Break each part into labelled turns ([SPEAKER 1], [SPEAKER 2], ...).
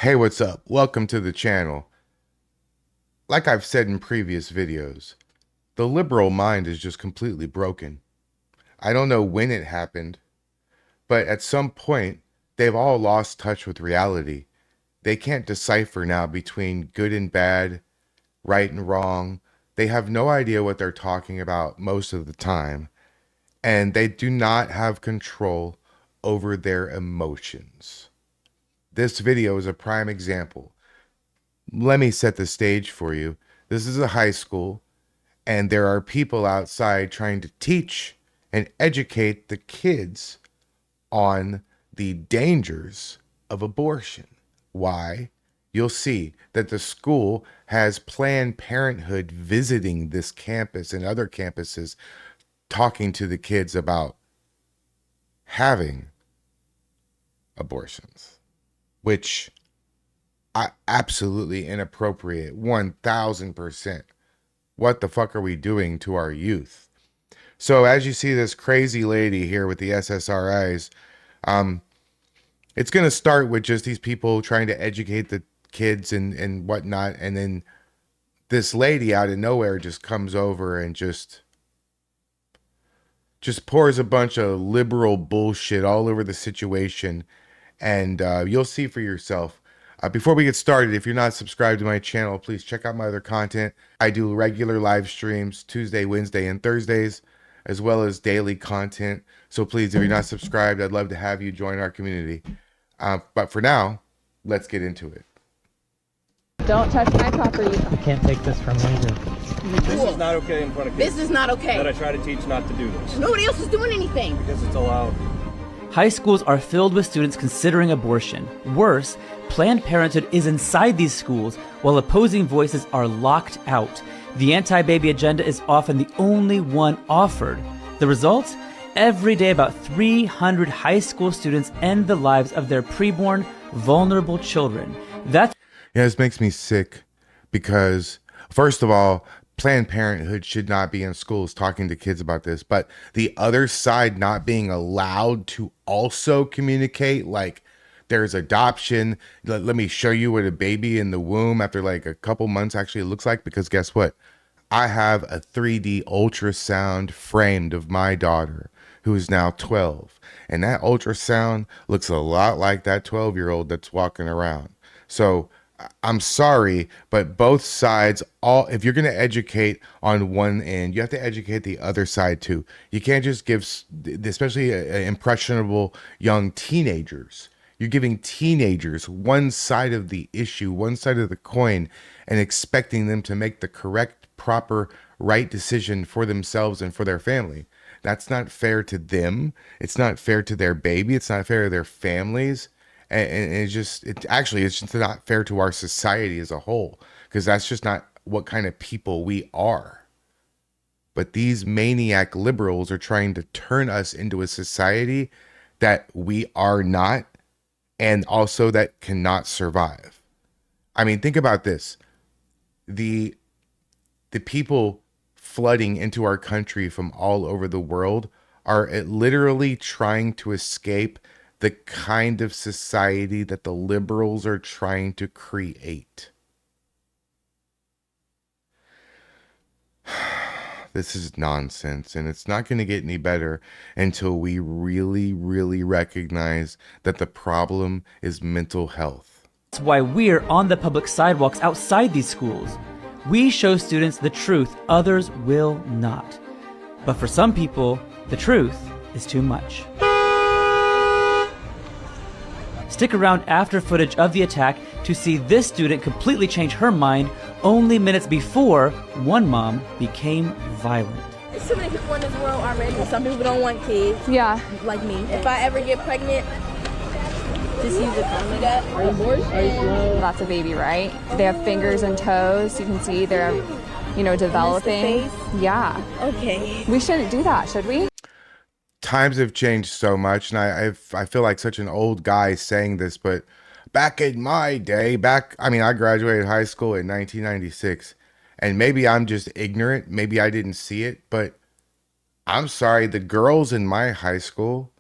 [SPEAKER 1] Hey, what's up? Welcome to the channel. Like I've said in previous videos, the liberal mind is just completely broken. I don't know when it happened, but at some point, they've all lost touch with reality. They can't decipher now between good and bad, right and wrong. They have no idea what they're talking about most of the time, and they do not have control over their emotions. This video is a prime example. Let me set the stage for you. This is a high school, and there are people outside trying to teach and educate the kids on the dangers of abortion. Why? You'll see that the school has Planned Parenthood visiting this campus and other campuses, talking to the kids about having abortions, which absolutely inappropriate, 1000%. What the fuck are we doing to our youth? So as you see this crazy lady here with the SSRIs, it's going to start with just these people trying to educate the kids and whatnot. And then this lady out of nowhere just comes over and just pours a bunch of liberal bullshit all over the situation. And you'll see for yourself. Before we get started, if you're not subscribed to my channel, please check out my other content. I do regular live streams Tuesday, Wednesday, and Thursdays, as well as daily content. So please, if you're not subscribed, I'd love to have you join our community. But for now, let's get into it.
[SPEAKER 2] Don't touch my property.
[SPEAKER 3] I can't take this from later.
[SPEAKER 4] This is not okay in front of kids.
[SPEAKER 5] This is not okay.
[SPEAKER 4] That I try to teach not to do this.
[SPEAKER 5] Nobody else is doing anything.
[SPEAKER 4] Because it's allowed.
[SPEAKER 6] High schools are filled with students considering abortion. Worse, Planned Parenthood is inside these schools while opposing voices are locked out. The anti-baby agenda is often the only one offered. The result? Every day about 300 high school students end the lives of their preborn, vulnerable children. That's
[SPEAKER 1] This makes me sick because, first of all, Planned Parenthood should not be in schools talking to kids about this, but the other side not being allowed to also communicate, like there's adoption. Let me show you what a baby in the womb after like a couple months actually looks like, because guess what? I have a 3D ultrasound framed of my daughter who is now 12, and that ultrasound looks a lot like that 12-year-old that's walking around. So I'm sorry, but both sides, if you're going to educate on one end, you have to educate the other side too. You can't just give, especially impressionable young teenagers, you're giving teenagers one side of the issue, one side of the coin, and expecting them to make the correct, proper, right decision for themselves and for their family. That's not fair to them. It's not fair to their baby. It's not fair to their families. And it's just not fair to our society as a whole, because that's just not what kind of people we are. But these maniac liberals are trying to turn us into a society that we are not, and also that cannot survive. I mean, think about this. The people flooding into our country from all over the world are literally trying to escape the kind of society that the liberals are trying to create. This is nonsense, and it's not going to get any better until we really, really recognize that the problem is mental health.
[SPEAKER 6] why we're on the public sidewalks outside these schools. We show students the truth others will not. But for some people, the truth is too much. Stick around after footage of the attack to see this student completely change her mind only minutes before one mom became violent.
[SPEAKER 5] There's too many people in this world already. Some people don't want kids.
[SPEAKER 2] Yeah.
[SPEAKER 5] Like me. If I ever get pregnant, just use a condom.
[SPEAKER 2] That's a baby, right? They have fingers and toes. You can see they're, developing.
[SPEAKER 5] Face?
[SPEAKER 2] Yeah.
[SPEAKER 5] Okay.
[SPEAKER 2] We shouldn't do that, should we?
[SPEAKER 1] Times have changed so much, and I feel like such an old guy saying this, but back in my day, I graduated high school in 1996, and maybe I'm just ignorant, maybe I didn't see it, but I'm sorry, the girls in my high school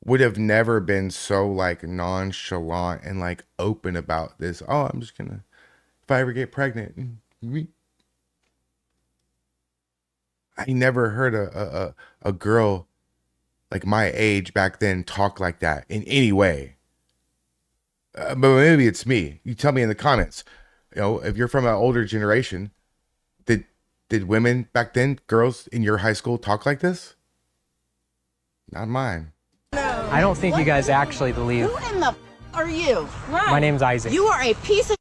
[SPEAKER 1] would have never been so like nonchalant and like open about this. Oh, I'm just gonna, if I ever get pregnant. I never heard a girl like my age back then talk like that in any way. But maybe it's me. You tell me in the comments. You know, if you're from an older generation, did women back then, girls in your high school, talk like this? Not mine.
[SPEAKER 3] I don't think you guys actually believe.
[SPEAKER 7] Who in the are you?
[SPEAKER 3] My name's Isaac.
[SPEAKER 7] You are a piece of.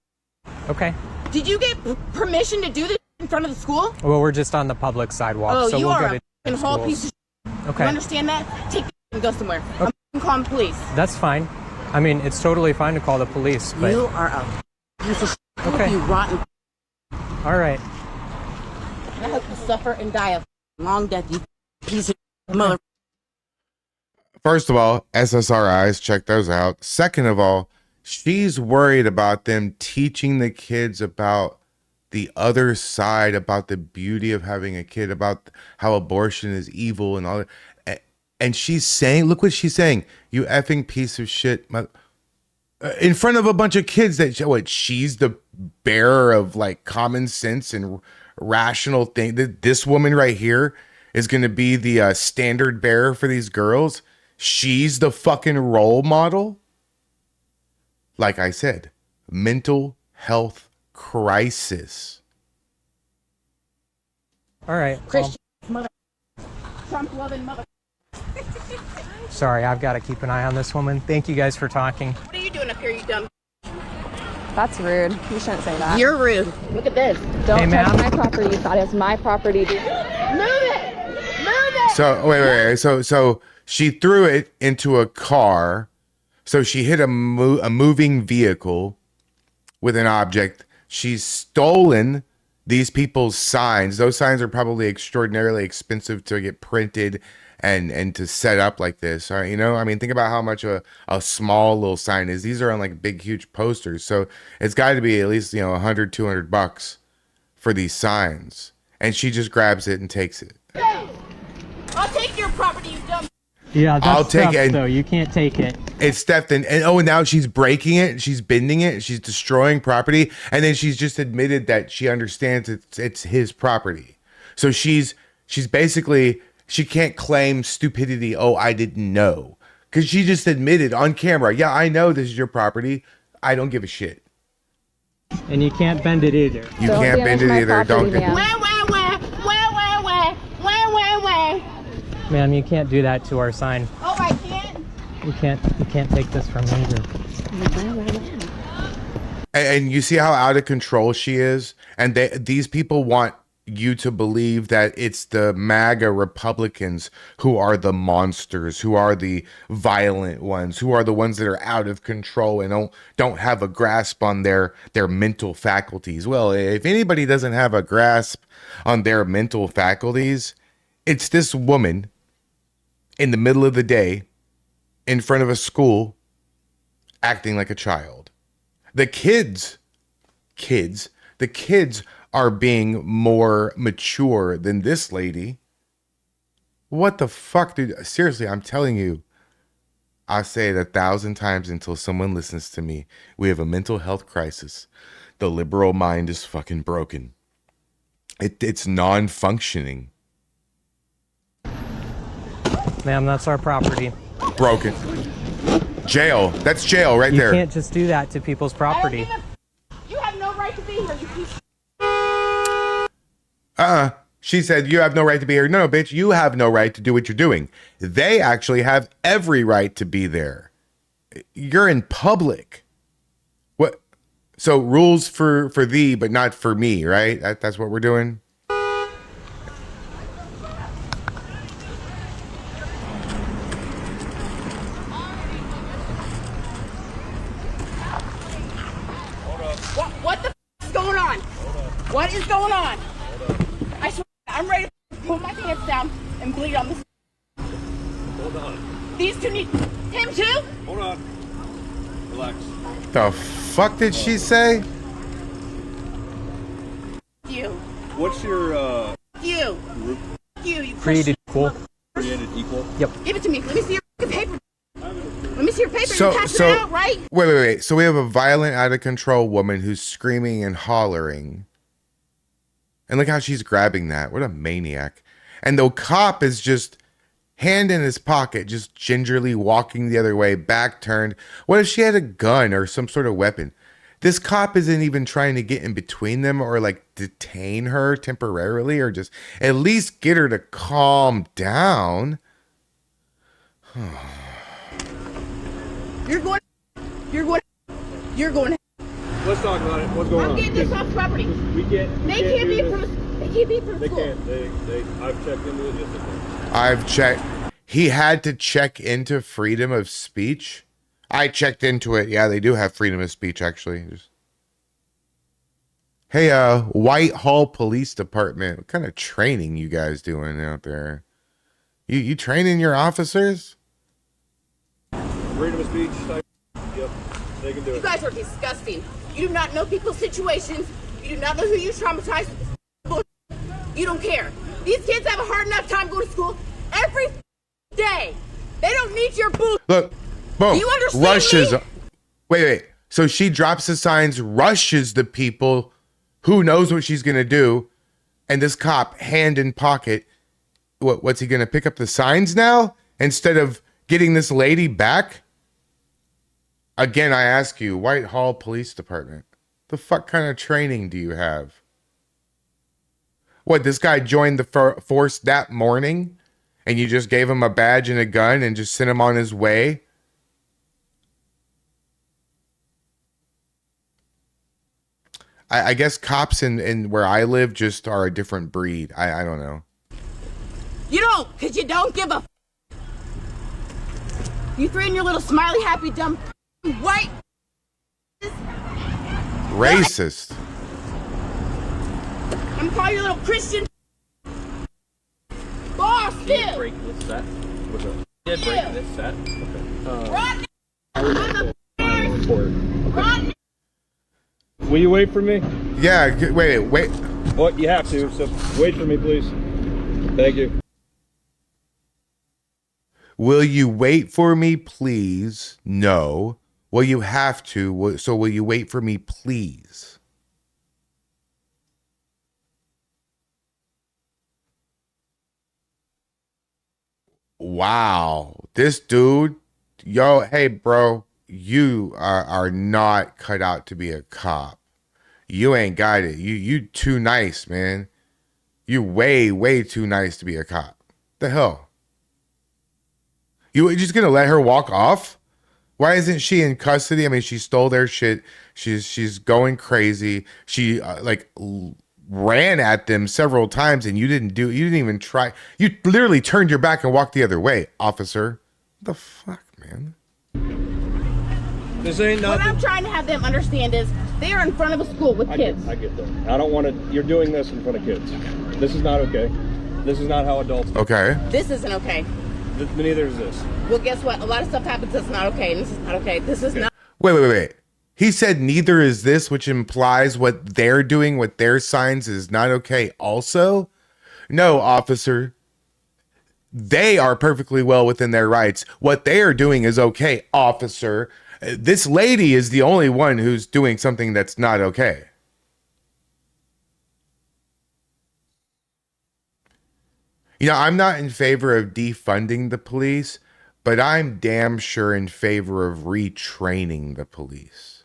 [SPEAKER 3] Okay.
[SPEAKER 7] Did you get permission to do this in front of the school?
[SPEAKER 3] Well, we're just on the public sidewalk,
[SPEAKER 7] Oh,
[SPEAKER 3] so
[SPEAKER 7] you
[SPEAKER 3] we'll
[SPEAKER 7] are
[SPEAKER 3] go
[SPEAKER 7] a
[SPEAKER 3] to
[SPEAKER 7] fucking whole
[SPEAKER 3] schools.
[SPEAKER 7] piece of.
[SPEAKER 3] Okay.
[SPEAKER 7] You understand that? Take the and go somewhere. I'm calling the police.
[SPEAKER 3] That's fine. I mean, it's totally fine to call the police, but
[SPEAKER 7] You are a piece of.
[SPEAKER 3] Okay.
[SPEAKER 7] You rotten.
[SPEAKER 3] all right.
[SPEAKER 7] I hope you suffer and die a long death. You piece of mother.
[SPEAKER 1] First of all, SSRIs, check those out. Second of all, she's worried about them teaching the kids about the other side, about the beauty of having a kid, about how abortion is evil and all that. And she's saying, look what she's saying, you effing piece of shit. In front of a bunch of kids that, what, she's the bearer of like common sense and rational thing. This woman right here is going to be the standard bearer for these girls. She's the fucking role model. Like I said, mental health crisis.
[SPEAKER 3] All right. Well,
[SPEAKER 7] Christian mother. Trump loving mother.
[SPEAKER 3] sorry, I've got to keep an eye on this woman. Thank you guys for talking.
[SPEAKER 7] What are you doing up here, you dumb?
[SPEAKER 2] That's rude. You shouldn't say that.
[SPEAKER 7] You're rude. Look at this.
[SPEAKER 2] Don't
[SPEAKER 3] Hey,
[SPEAKER 2] touch
[SPEAKER 3] ma'am.
[SPEAKER 2] my property. That is my property.
[SPEAKER 7] Move it. Move it.
[SPEAKER 1] So wait. So she threw it into a car. So she hit a moving vehicle with an object. She's stolen these people's signs. Those signs are probably extraordinarily expensive to get printed and to set up like this. You know, I mean, think about how much a small little sign is. These are on like big, huge posters. So it's got to be at least, $100, $200 for these signs. And she just grabs it and takes it.
[SPEAKER 7] I'll take your property, you dumb.
[SPEAKER 3] Yeah, that's
[SPEAKER 1] I'll take
[SPEAKER 3] theft,
[SPEAKER 1] it.
[SPEAKER 3] though. You can't take it.
[SPEAKER 1] It's theft, and now she's breaking it, she's bending it, she's destroying property, and then she's just admitted that she understands it's his property. So she's basically, she can't claim stupidity. Oh, I didn't know, because she just admitted on camera, yeah, I know this is your property. I don't give a shit.
[SPEAKER 3] And you can't bend it either.
[SPEAKER 1] You
[SPEAKER 2] Don't
[SPEAKER 1] can't
[SPEAKER 2] damage
[SPEAKER 1] bend it
[SPEAKER 2] my
[SPEAKER 1] either.
[SPEAKER 2] property,
[SPEAKER 1] Don't.
[SPEAKER 2] ma'am.
[SPEAKER 7] Where?
[SPEAKER 3] Ma'am, you can't do that to our sign.
[SPEAKER 7] Oh, I can't.
[SPEAKER 3] You can't take this from me either.
[SPEAKER 1] And you see how out of control she is, and these people want you to believe that it's the MAGA Republicans who are the monsters, who are the violent ones, who are the ones that are out of control and don't have a grasp on their mental faculties. Well, if anybody doesn't have a grasp on their mental faculties, it's this woman in the middle of the day in front of a school acting like a child. The kids are being more mature than this lady. What the fuck, dude? Seriously, I'm telling you, I say it 1,000 times until someone listens to me. We have a mental health crisis. The liberal mind is fucking broken. It's non-functioning.
[SPEAKER 3] Ma'am, that's our property.
[SPEAKER 1] Broken. Jail. That's jail right
[SPEAKER 3] You
[SPEAKER 1] there.
[SPEAKER 3] can't just do that to people's property.
[SPEAKER 7] You have no right to be here, you piece
[SPEAKER 1] She said, you have no right to be here. No, bitch, you have no right to do what you're doing. They actually have every right to be there. You're in public. What? So rules for thee, but not for me, right? That's what we're doing.
[SPEAKER 7] What the is going on? What is going on? I swear, I'm ready to pull my pants down and bleed on this.
[SPEAKER 4] Hold on.
[SPEAKER 7] These two need him too?
[SPEAKER 4] Hold on. Relax.
[SPEAKER 1] The fuck did she say?
[SPEAKER 7] You.
[SPEAKER 4] What's your
[SPEAKER 7] You. You. You
[SPEAKER 3] Created
[SPEAKER 7] Christian
[SPEAKER 3] equal.
[SPEAKER 7] mother-
[SPEAKER 4] created equal?
[SPEAKER 3] Yep.
[SPEAKER 7] Give it to me. Let me see your paper. Let me see your paper. You passed it out, right?
[SPEAKER 1] Wait. So we have a violent, out of control woman who's screaming and hollering. And look how she's grabbing that. What a maniac. And the cop is just hand in his pocket, just gingerly walking the other way, back turned. What if she had a gun or some sort of weapon? This cop isn't even trying to get in between them or like detain her temporarily or just at least get her to calm down.
[SPEAKER 7] You're going.
[SPEAKER 4] Let's talk about it. What's going on?
[SPEAKER 7] I'm getting this off property.
[SPEAKER 4] We can't.
[SPEAKER 7] They can't be from
[SPEAKER 4] They
[SPEAKER 7] school.
[SPEAKER 4] can't. I've checked into it. Just
[SPEAKER 1] I've checked. He had to check into freedom of speech. I checked into it. Yeah, they do have freedom of speech, actually. Hey, Whitehall Police Department. What kind of training you guys doing out there? You training your officers?
[SPEAKER 4] freedom of speech. Yep, they can do it.
[SPEAKER 7] You guys are disgusting. You do not know people's situations. You do not know who you traumatized. You don't care. These kids have a hard enough time going to school every day. They don't need your booth.
[SPEAKER 1] Look, boom.
[SPEAKER 7] Do you understand
[SPEAKER 1] Rushes.
[SPEAKER 7] me?
[SPEAKER 1] Wait. So she drops the signs, rushes the people. Who knows what she's gonna do? And this cop, hand in pocket, what's he gonna pick up the signs now instead of getting this lady back? Again, I ask you, Whitehall Police Department, the fuck kind of training do you have? What, this guy joined the force that morning and you just gave him a badge and a gun and just sent him on his way? I guess cops in where I live just are a different breed. I don't know.
[SPEAKER 7] You don't, because you don't give a You three and your little smiley, happy, dumb white
[SPEAKER 1] Racist.
[SPEAKER 7] I'm calling you a little Christian boss, too.
[SPEAKER 4] Break this set. What's up? Yeah, break this set.
[SPEAKER 7] Rodney! Rodney!
[SPEAKER 4] Will you wait for me?
[SPEAKER 1] Yeah, wait.
[SPEAKER 4] Well, you have to, so wait for me, please. Thank you.
[SPEAKER 1] Will you wait for me, please? No. Well, you have to. So will you wait for me, please? Wow. This dude, hey, bro, you are not cut out to be a cop. You ain't got it. You too nice, man. You way too nice to be a cop. The hell? You just gonna let her walk off? Why isn't she in custody? I mean, she stole their shit. She's going crazy. She ran at them several times, and you didn't even try. You literally turned your back and walked the other way, officer. What the fuck, man?
[SPEAKER 4] This ain't
[SPEAKER 7] What
[SPEAKER 4] nothing.
[SPEAKER 7] I'm trying to have them understand is they are in front of a school with kids.
[SPEAKER 4] I get that. I don't want to. You're doing this in front of kids. This is not okay. This is not how adults do.
[SPEAKER 1] Okay.
[SPEAKER 7] This isn't okay.
[SPEAKER 4] Neither is this.
[SPEAKER 7] Well, guess what? A lot of stuff happens that's not okay, and this is not okay. This is not.
[SPEAKER 1] Wait. He said neither is this, which implies what they're doing with their signs is not okay also? No, officer. They are perfectly well within their rights. What they are doing is okay, officer. This lady is the only one who's doing something that's not okay. You know, I'm not in favor of defunding the police, but I'm damn sure in favor of retraining the police.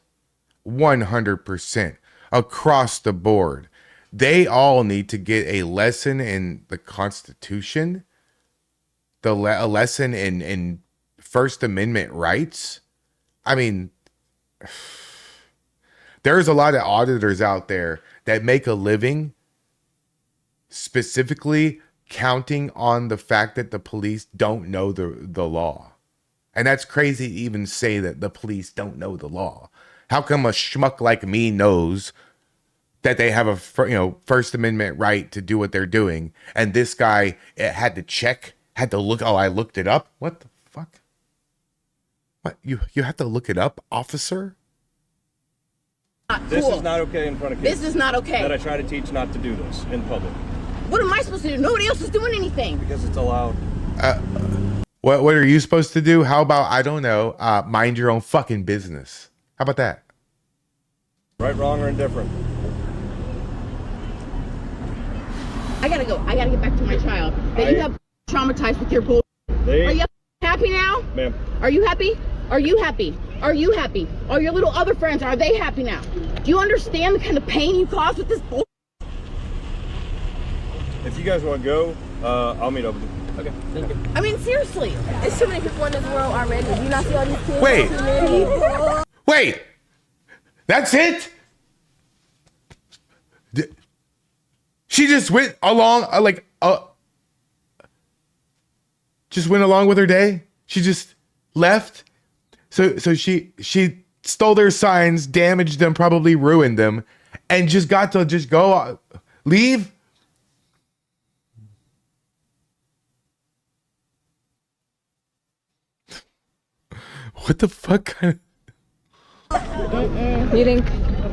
[SPEAKER 1] 100% across the board. They all need to get a lesson in the Constitution, a lesson in First Amendment rights. I mean, there's a lot of auditors out there that make a living specifically counting on the fact that the police don't know the law. And that's crazy to even say that the police don't know the law. How come a schmuck like me knows that they have a First Amendment right to do what they're doing, and this guy had to look, I looked it up? What the fuck? What, you have to look it up, officer?
[SPEAKER 4] This
[SPEAKER 7] Cool.
[SPEAKER 4] is not okay in front of kids.
[SPEAKER 7] This is not okay.
[SPEAKER 4] That I try to teach not to do this in public.
[SPEAKER 7] What am I supposed to do? Nobody else is doing anything.
[SPEAKER 4] Because it's allowed.
[SPEAKER 1] What are you supposed to do? How about, I don't know, mind your own fucking business? How about that?
[SPEAKER 4] Right, wrong, or indifferent?
[SPEAKER 7] I gotta go. I gotta get back to my child. That you have traumatized with your bull. Are you happy now?
[SPEAKER 4] Ma'am.
[SPEAKER 7] Are you happy? Are you happy? Are you happy? Are your little other friends, are they happy now? Do you understand the kind of pain you caused with this bull?
[SPEAKER 4] If you guys want to go, I'll meet up with you. Okay, thank you.
[SPEAKER 5] I mean, seriously, there's too many people in this world already. Do you not see all these kids?
[SPEAKER 1] Wait.
[SPEAKER 5] Too many.
[SPEAKER 1] Wait. That's it? She just went along, just went along with her day. She just left. So she stole their signs, damaged them, probably ruined them, and just got to just go leave. What the fuck kind of...
[SPEAKER 2] You think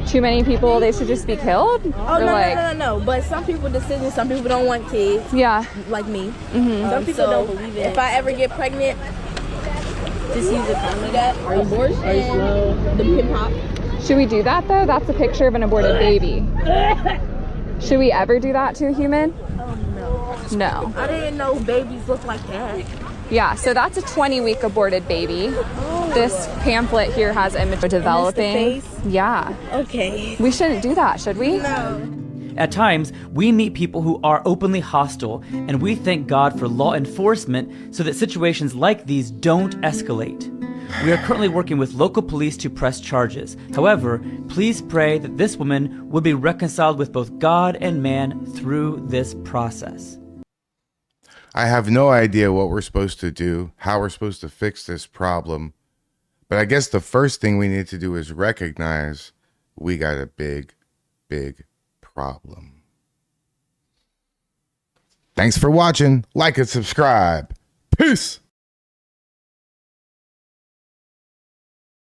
[SPEAKER 2] too many people, they should just be killed?
[SPEAKER 5] Oh, no. But some people decisions, some people don't want kids.
[SPEAKER 2] Yeah.
[SPEAKER 5] Like me. Some people don't believe it. If I ever get pregnant, just use a condom. Are you abortion? Are you slow? The hip hop.
[SPEAKER 2] Should we do that though? That's a picture of an aborted baby. Should we ever do that to a human?
[SPEAKER 5] Oh, no.
[SPEAKER 2] No.
[SPEAKER 5] I didn't know babies look like that.
[SPEAKER 2] Yeah, so that's a 20-week aborted baby. This pamphlet here has image developing.
[SPEAKER 5] face?
[SPEAKER 2] Yeah.
[SPEAKER 5] Okay.
[SPEAKER 2] We shouldn't do that, should we?
[SPEAKER 5] No.
[SPEAKER 6] At times, we meet people who are openly hostile, and we thank God for law enforcement so that situations like these don't escalate. We are currently working with local police to press charges. However, please pray that this woman would be reconciled with both God and man through this process.
[SPEAKER 1] I have no idea what we're supposed to do, how we're supposed to fix this problem. But I guess the first thing we need to do is recognize we got a big, big problem. Thanks for watching. Like and subscribe. Peace.